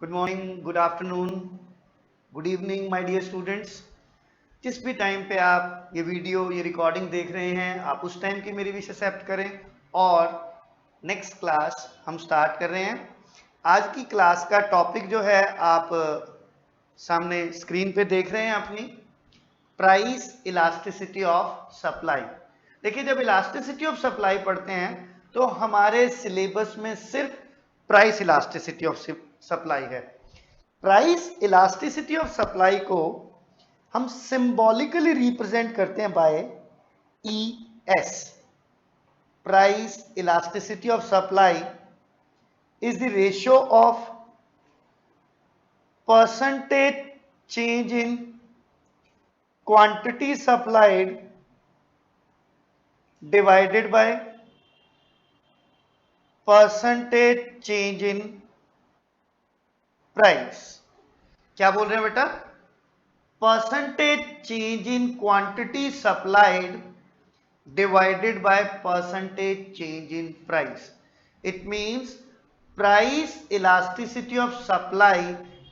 Good morning, good afternoon, good evening my dear students. जिस भी time पे आप ये वीडियो ये रिकॉर्डिंग देख रहे हैं, आप उस टाइम की मेरी विश एक्सेप्ट करें और नेक्स्ट क्लास हम स्टार्ट कर रहे हैं। आज की क्लास का टॉपिक जो है आप सामने स्क्रीन पे देख रहे हैं अपनी, प्राइस इलास्टिसिटी ऑफ सप्लाई। देखिए, जब इलास्टिसिटी ऑफ सप्लाई पढ़ते हैं तो हमारे सिलेबस में सिर्फ प्राइस इलास्टिसिटी ऑफ सप्लाई है। प्राइस इलास्टिसिटी ऑफ सप्लाई को हम सिंबॉलिकली रिप्रेजेंट करते हैं by E S. Price elasticity of supply is the ratio of percentage change in quantity supplied divided by percentage change in price. क्या बोल रहे हैं बेटा? Percentage change in quantity supplied divided by percentage change in price. It means price elasticity of supply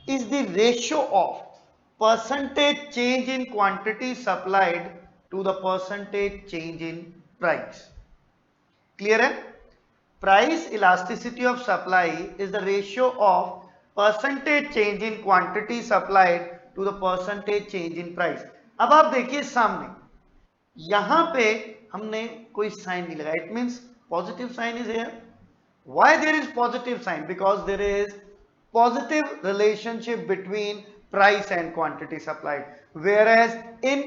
is the ratio of percentage change in quantity supplied to the percentage change in price. Clear है? Price elasticity of supply is the ratio of percentage change in quantity supplied to the percentage change in price. अब आप देखिए सामने यहां पे हमने कोई sign नहीं लगाया, it means positive sign is here. Why there is positive sign? Because there is positive relationship between price and quantity supplied, whereas in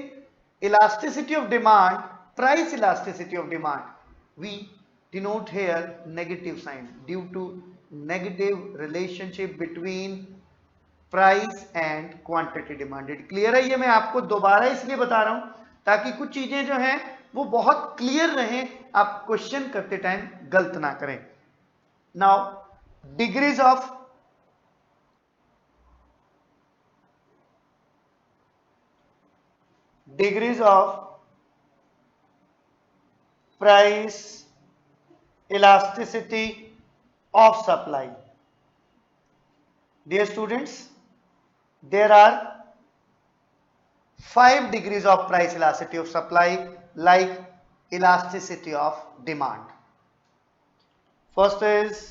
elasticity of demand, price elasticity of demand, we denote here negative sign due to negative relationship between price and quantity demanded. Clear है? ये मैं आपको दोबारा इसलिए बता रहा हूं ताकि कुछ चीजें जो हैं वो बहुत क्लियर रहें, आप क्वेश्चन करते टाइम गलत ना करें। Now degrees of price elasticity of supply. Dear students, there are 5 degrees of price elasticity of supply, like elasticity of demand. First is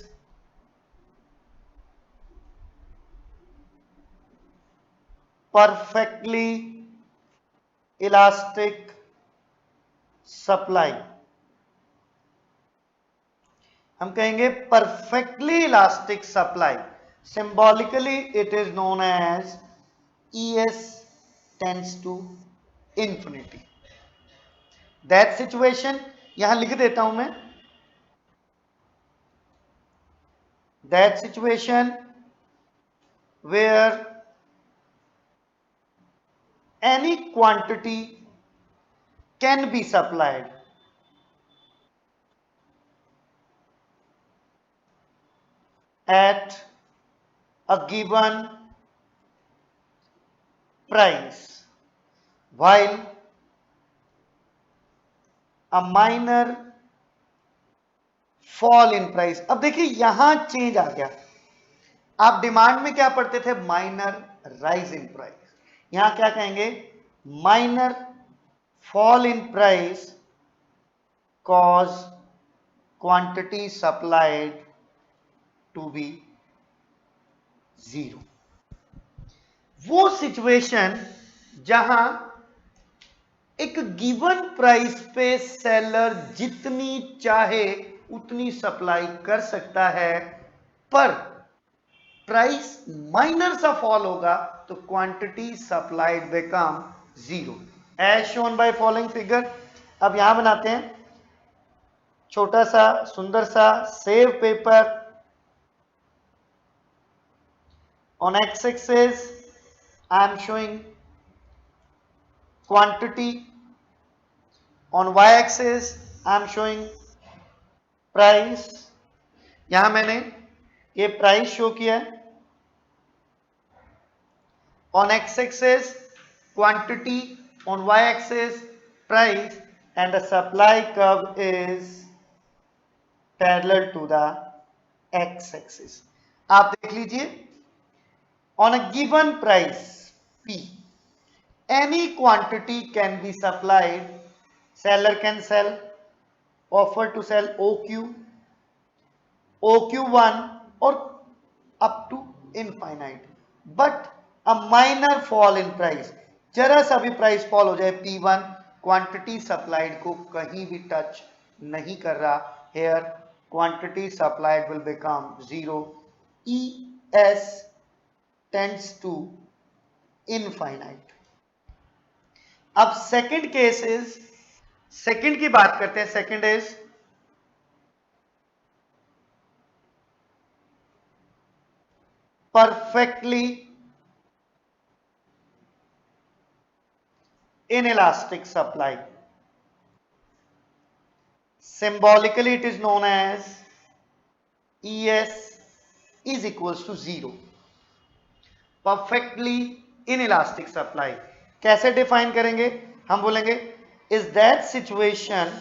perfectly elastic supply. हम कहेंगे perfectly elastic supply. Symbolically it is known as ES tends to infinity. That situation यहां लिख देता हूं मैं, that situation where any quantity can be supplied at a given price while a minor fall in price. अब देखिए यहां change आ गया। आप डिमांड में क्या पढ़ते थे? Minor rise in price. यहां क्या कहेंगे? Minor fall in price cause quantity supplied to be zero. वो सिचुएशन जहां एक गिवन प्राइस पे सेलर जितनी चाहे उतनी सप्लाई कर सकता है, पर प्राइस माइनर सा फॉल होगा तो quantity supplied become zero, as shown by following figure. अब यहां बनाते हैं छोटा सा सुंदर सा सेव paper. On x-axis I am showing quantity, on y-axis I am showing price। यहां मैंने ये प्राइस शो किया है, on x-axis quantity, on y-axis price, and the supply curve is parallel to the x-axis। आप देख लीजिए on a given price P, any quantity can be supplied. Seller can sell, offer to sell OQ, OQ1 or up to infinite. But a minor fall in price, जरा सा भी price fall हो जाए P1, quantity supplied को कहीं भी touch नहीं कर रहा. Here quantity supplied will become zero. ES tends to infinite. अब सेकंड केस इज, सेकंड की बात करते हैं. Second is perfectly inelastic supply. Symbolically it is known as ES is equals to zero. Perfectly inelastic supply कैसे define करेंगे? हम बोलेंगे is that situation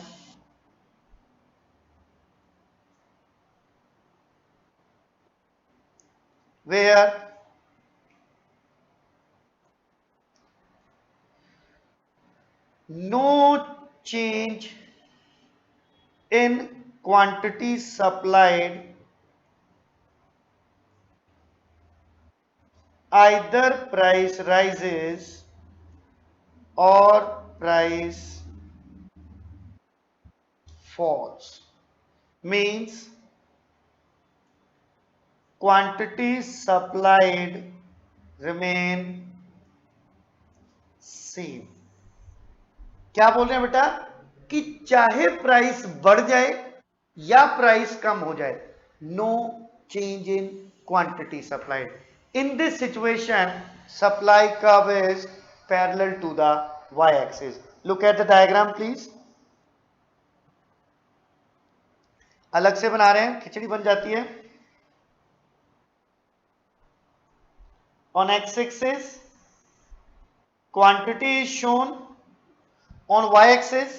where no change in quantity supplied either price rises or price falls. Means quantity supplied remain same. क्या बोल रहे हैं बेटा कि चाहे प्राइस बढ़ जाए या प्राइस कम हो जाए, no change in quantity supplied. In this situation supply curve is parallel to the y axis. Look at the diagram please. अलग से बना रहे हैं, खिचड़ी बन जाती है. On x-axis quantity is shown, on y-axis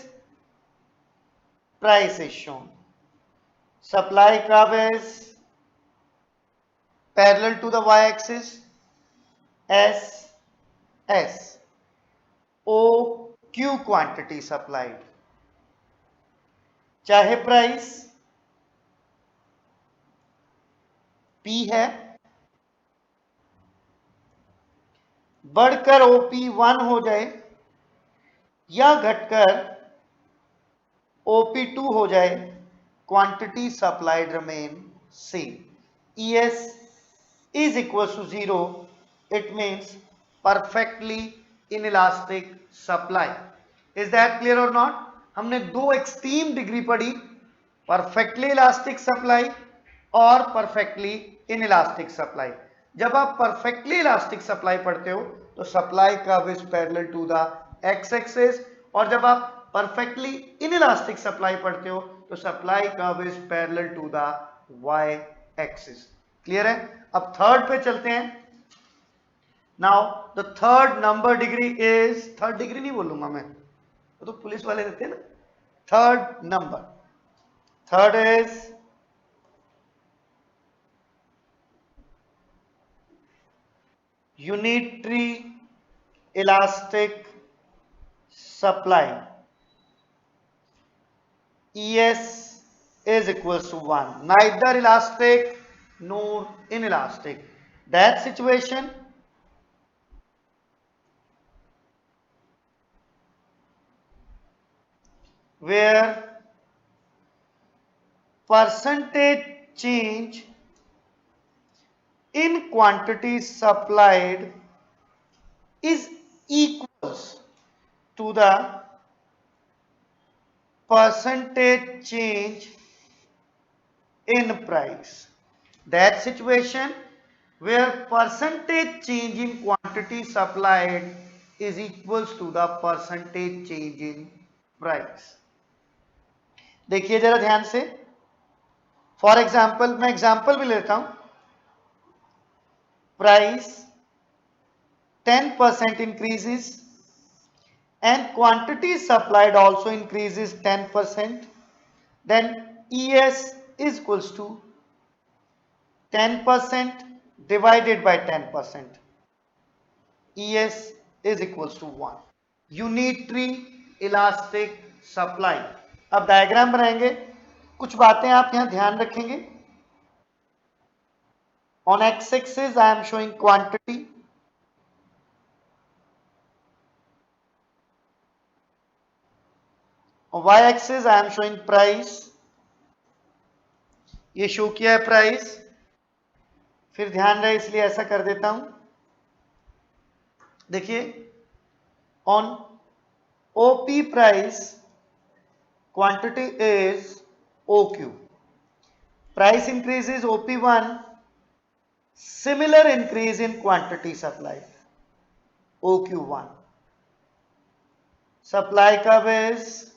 price is shown. Supply curve is parallel to the y-axis. S O Q quantity supplied. चाहे price P है, बढ़कर OP1 हो जाए या घटकर OP2 हो जाए, quantity supplied remain same. ES is equals to zero. It means perfectly inelastic supply. Is that clear or not? हमने दो एक्सट्रीम डिग्री पढ़ी, परफेक्टली इलास्टिक सप्लाई और परफेक्टली इनइलास्टिक सप्लाई. जब आप परफेक्टली इलास्टिक सप्लाई पढ़ते हो तो supply curve is parallel to the X axis, और जब आप परफेक्टली इनइलास्टिक सप्लाई पढ़ते हो तो supply curve is parallel to the Y axis. Clear है? अब थर्ड पे चलते हैं. Now the third number degree is, third degree नहीं बोलूंगा मैं, तो पुलिस वाले देते हैं ना. Third number, third is unitary elastic supply. ES is equals to 1. Neither elastic nor inelastic. That situation where percentage change in quantity supplied is equals to the percentage change in price. That situation where percentage change in quantity supplied is equals to the percentage change in price. देखिए जरा ध्यान से. For example, मैं example भी लेता हूं. Price 10% increases and quantity supplied also increases 10%, then ES is equals to 10% divided by 10%. ES is equals to 1. Unitary elastic supply. अब diagram बनाएंगे, कुछ बातें आप यहां ध्यान रखेंगे। On x axis I am showing quantity, on y axis I am showing price, ये show किया है प्राइस, फिर ध्यान रहे इसलिए ऐसा कर देता हूं। देखिए on OP price quantity is OQ, price increase is OP1, similar increase in quantity supplied OQ1, supply curve is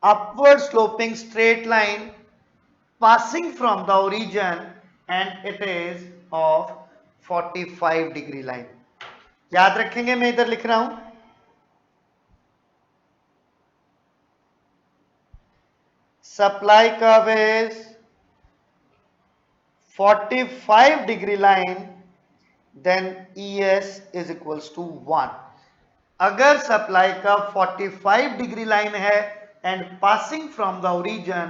upward sloping straight line passing from the origin and it is of 45 degree line। याद रखेंगे, मैं इधर लिख रहा हूं supply curve is 45 degree line, then ES is equals to 1। अगर supply का 45 degree line है and passing from the origin,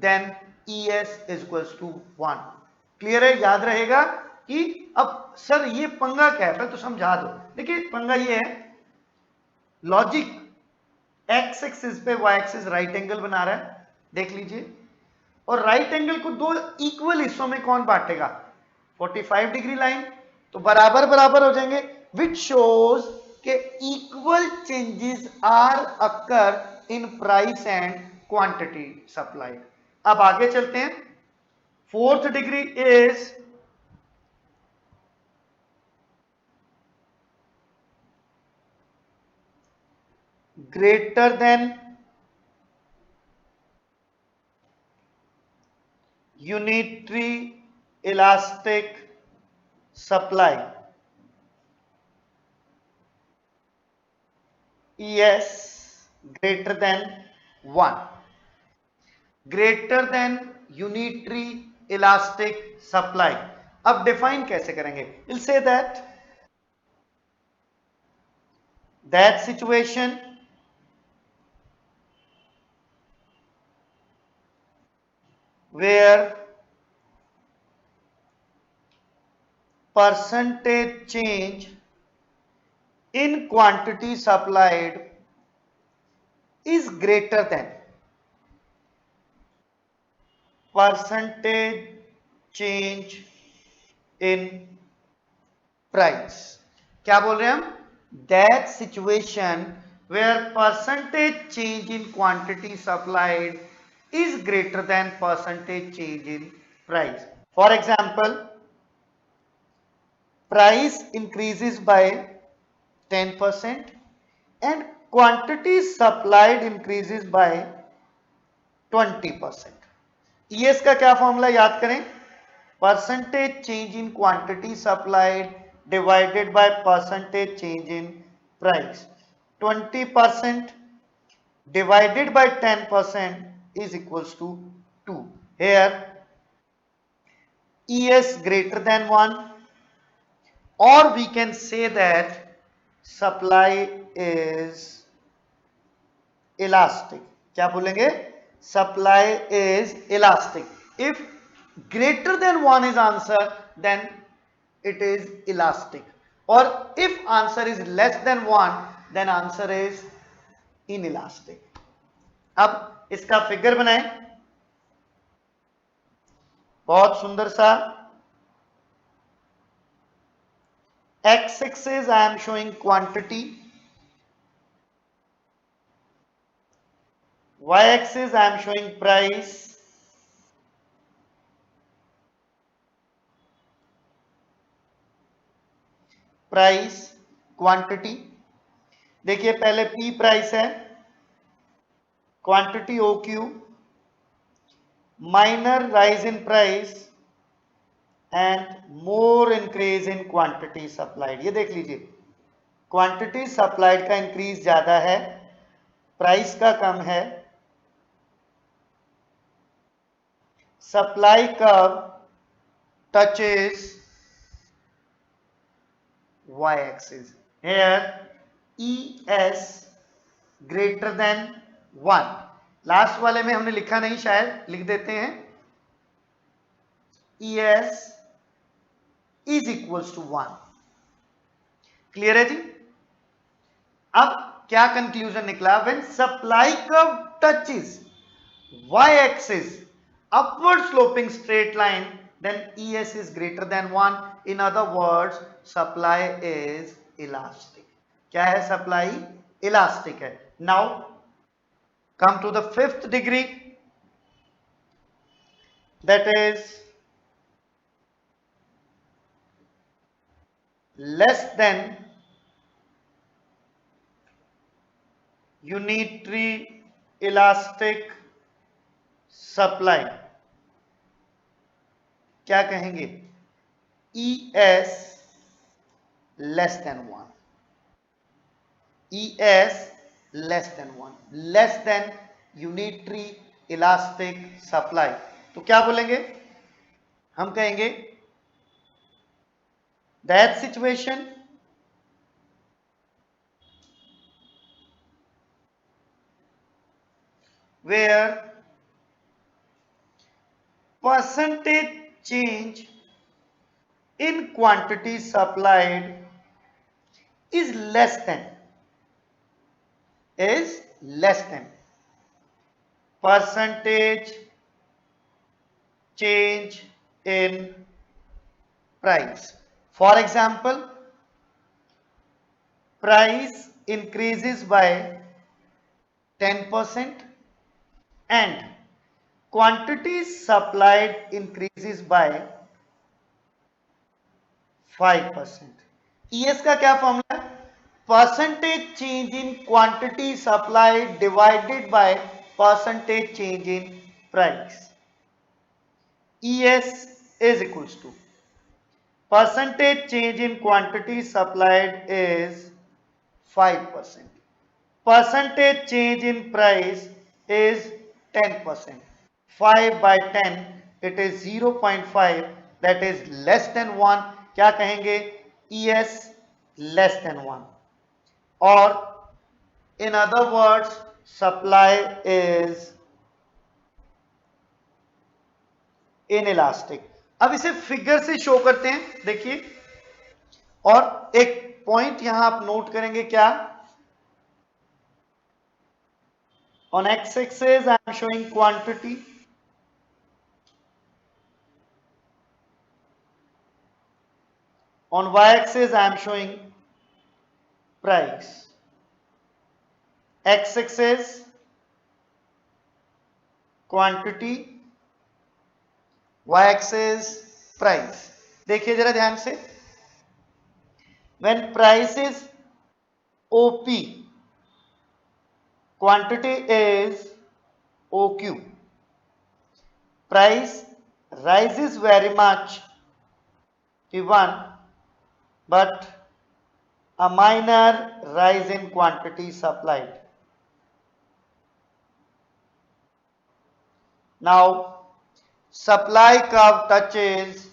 then ES is equals to 1। Clear है? याद रहेगा कि अब सर ये पंगा क्या है, तो समझा दो। देखिए पंगा ये है, लॉजिक एक्स एक्सिस पे वाई एक्सिस राइट एंगल बना रहा है, देख लीजिए, और राइट एंगल को दो इक्वल हिस्सों में कौन बांटेगा? 45 डिग्री लाइन, तो बराबर बराबर हो जाएंगे, विच शोज के equal changes are occur in price and quantity supplied. अब आगे चलते हैं। Fourth degree is greater than unitary elastic supply, ES greater than 1, greater than unitary elastic supply। अब डिफाइन कैसे करेंगे? we'll say that situation where percentage change in quantity supplied is greater than percentage change in price। क्या बोल रहे हैं हम? that situation where percentage change in quantity supplied is greater than percentage change in price। for example, price increases by 10% and quantity supplied increases by 20%। ES का क्या formula याद करें? Percentage change in quantity supplied divided by percentage change in price. 20% divided by 10% is equals to 2। Here ES greater than 1, or we can say that supply is elastic। क्या बोलेंगे? supply is elastic। if greater than 1 is answer, then it is elastic, or if answer is less than 1, then answer is inelastic। अब इसका figure बनाएं, बहुत सुंदर सा। x axis I am showing quantity, y axis I am showing price, price quantity. देखिए पहले P price है, quantity OQ, minor rise in price and more increase in quantity supplied. ये देख लीजिए, क्वांटिटी सप्लाइड का इंक्रीज ज्यादा है, price का कम है। Supply curve touches y axis. Here ES greater than 1. Last वाले में हमने लिखा नहीं, शायद लिख देते हैं ES is equals to 1. Clear है जी? अब क्या कंक्लूजन निकला? When supply curve touches y axis upward sloping straight line, then ES is greater than 1. In other words, supply is elastic. क्या है? सप्लाई इलास्टिक है. Now come to the fifth degree, that is less than unitary elastic supply. क्या कहेंगे? ES less than 1. ES less than 1, less than unitary elastic supply. तो क्या बोलेंगे? हम कहेंगे that situation where percentage change in quantity supplied is less than percentage change in price. For example, price increases by 10% and quantity supplied increases by 5%. ES का क्या formula है? Percentage change in quantity supplied divided by percentage change in price. ES is equals to percentage change in quantity supplied is 5%. Percentage change in price is 10%. 5 by 10, it is 0.5, that is less than 1. क्या कहेंगे? ES less than 1. और in other words, supply is inelastic. अब इसे figure से show करते हैं, देखिए. और एक पॉइंट यहां आप नोट करेंगे, क्या? On x-axis I am showing quantity, on y-axis I am showing price. X-axis quantity, y-axis price. देखिए जरा ध्यान से. When price is OP, quantity is OQ. Price rises very much, P1, but a minor rise in quantity supplied. Now supply curve touches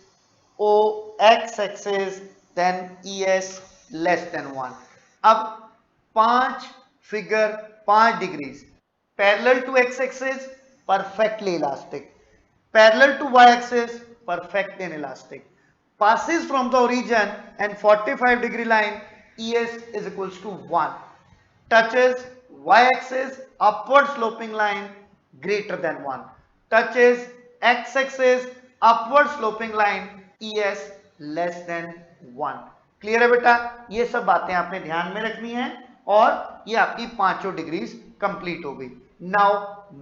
O x-axis, then ES less than 1. अब 5 figure 5 degrees. Parallel to x-axis perfectly elastic, parallel to y-axis perfect inelastic, passes from the origin and 45 degree line, ES is equals to 1, touches y-axis upward sloping line greater than 1, touches x-axis upward sloping line, ES less than 1. Clear है बेटा? ये सब बातें आपने ध्यान में रखनी है और ये आपकी पांचों डिग्रीज कंप्लीट हो गई. Now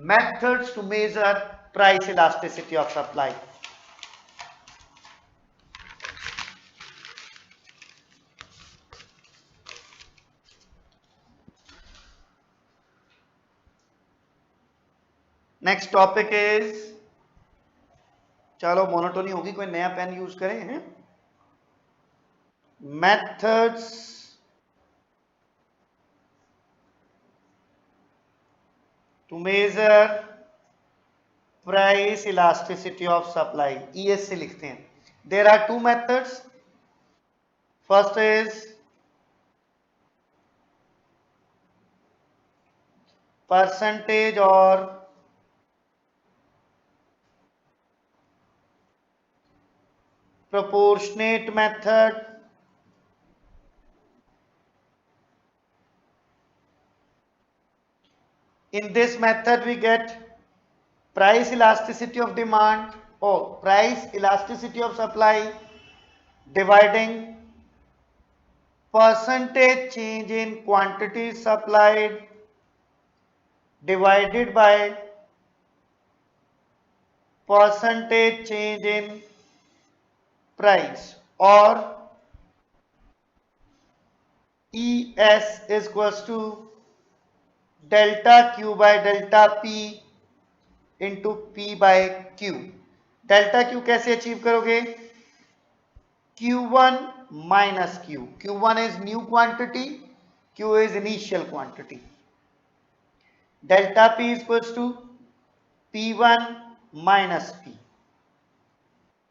methods to measure price elasticity of supply. Next topic is, चलो मोनोटोनी होगी, कोई नया पेन यूज करें. Methods to measure price elasticity of supply. ES से लिखते हैं. There are two methods. First is percentage or proportionate method. In this method we get price elasticity of demand or price elasticity of supply dividing percentage change in quantity supplied divided by percentage change in price, or ES is equals to delta Q by delta P into P by Q. Delta Q कैसे achieve करोगे? Q1 minus Q. Q1 is new quantity, Q is initial quantity. Delta P is equals to P1 minus P.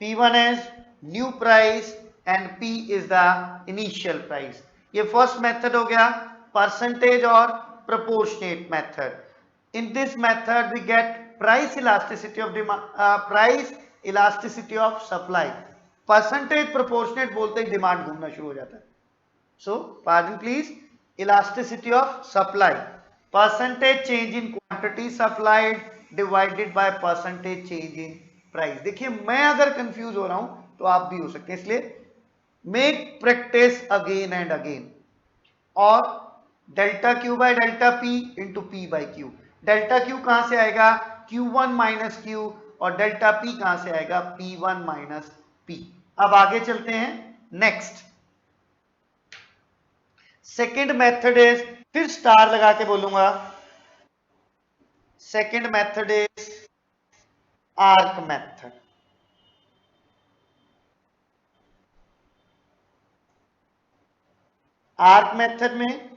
P1 is new price and P is the initial price. ये first method हो गया percentage और proportionate method. In this method we get price elasticity of demand, price elasticity of supply. Percentage proportionate बोलते ही demand घूमना शुरू हो जाता है. So pardon please, elasticity of supply, percentage change in quantity supplied divided by percentage change in price. देखिए मैं अगर confuse हो रहा हूं तो आप भी हो सकते हैं, इसलिए make practice again and again. और delta Q by delta P into P by Q. Delta Q कहां से आएगा? Q1 minus Q. और डेल्टा पी कहां से आएगा? P1 minus P. अब आगे चलते हैं. नेक्स्ट सेकेंड मेथड इज, फिर स्टार लगा के बोलूंगा, second method is arc method. Arc method में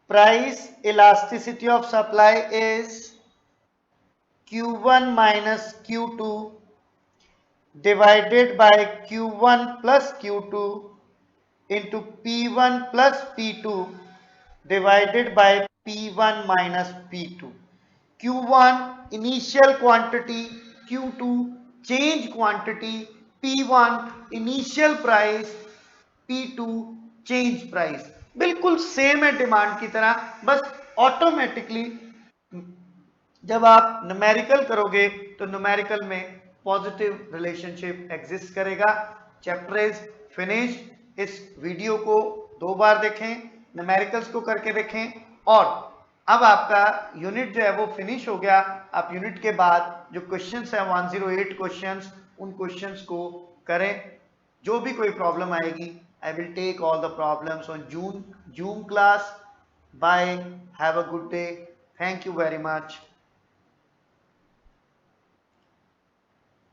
price elasticity of supply is Q1 minus Q2 divided by Q1 plus Q2 into P1 plus P2 divided by P1 minus P2. Q1 initial quantity, Q2 change quantity, P1 initial price, P2 change price. बिल्कुल same है demand की तरह, बस automatically जब आप numerical करोगे तो numerical में पॉजिटिव रिलेशनशिप एग्जिस्ट करेगा. Chapter is finish. इस वीडियो को 2 बार देखें, न्यूमेरिकल्स को करके देखें, और अब आपका यूनिट जो है वो फिनिश हो गया. आप यूनिट के बाद जो क्वेश्चंस है 108 क्वेश्चंस, उन क्वेश्चंस को करें. जो भी कोई प्रॉब्लम आएगी, I will take all the problems on Zoom class. Bye, have a good day. Thank you very much.